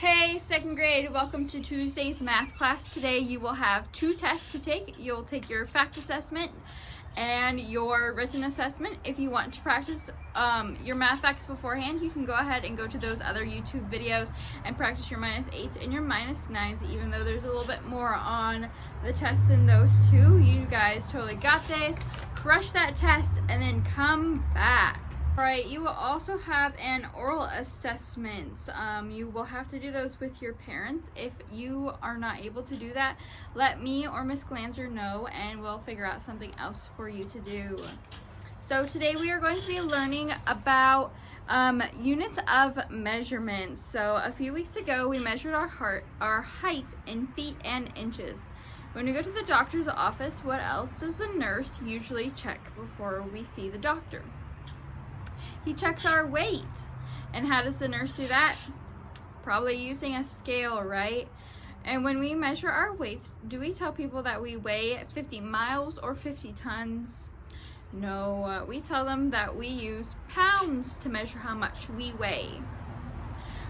Hey, second grade, welcome to Tuesday's math class. Today you will have two tests to take. You'll take your fact assessment and your written assessment. If you want to practice your math facts beforehand, you can go ahead and go to those other YouTube videos and practice your -8s and your -9s, even though there's a little bit more on the test than those two. You guys totally got this. Crush that test and then come back. Alright, you will also have an oral assessment. You will have to do those with your parents. If you are not able to do that, let me or Miss Glanzer know and we'll figure out something else for you to do. So today we are going to be learning about units of measurement. So a few weeks ago we measured our height in feet and inches. When we go to the doctor's office, what else does the nurse usually check before we see the doctor? He checks our weight. And how does the nurse do that? Probably using a scale, right? And when we measure our weights, do we tell people that we weigh 50 miles or 50 tons? No, we tell them that we use pounds to measure how much we weigh.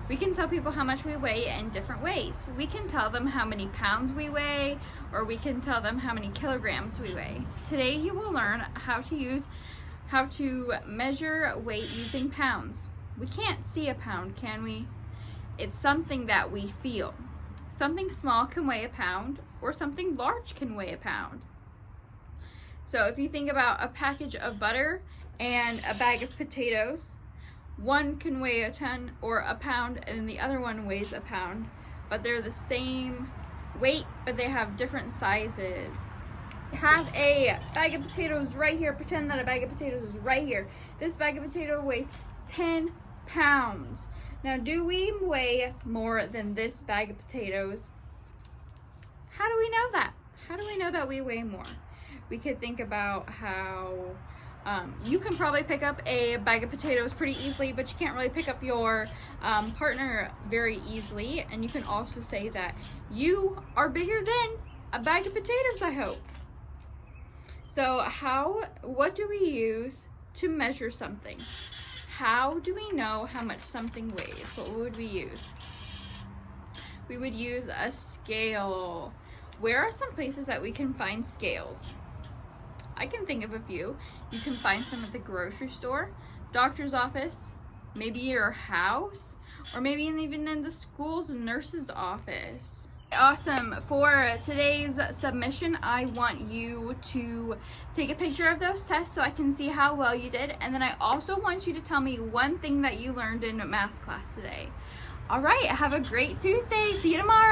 We can tell people how much we weigh in different ways. We can tell them how many pounds we weigh, or we can tell them how many kilograms we weigh. Today you will learn how to measure weight using pounds. We can't see a pound, can we? It's something that we feel. Something small can weigh a pound, or something large can weigh a pound. So if you think about a package of butter and a bag of potatoes, one can weigh a ton or a pound, and the other one weighs a pound, but they're the same weight, but they have different sizes. Have a bag of potatoes right here. Pretend that a bag of potatoes is right here. This bag of potato weighs 10 pounds. Now, do we weigh more than this bag of potatoes? How do we know that? How do we know that we weigh more? We could think about how you can probably pick up a bag of potatoes pretty easily, but you can't really pick up your partner very easily. And you can also say that you are bigger than a bag of potatoes, I hope. So what do we use to measure something? How do we know how much something weighs? What would we use? We would use a scale. Where are some places that we can find scales? I can think of a few. You can find some at the grocery store, doctor's office, maybe your house, or maybe even in the school's nurse's office. Awesome. For today's submission, I want you to take a picture of those tests so I can see how well you did. And then I also want you to tell me one thing that you learned in math class today. All right, have a great Tuesday. See you tomorrow.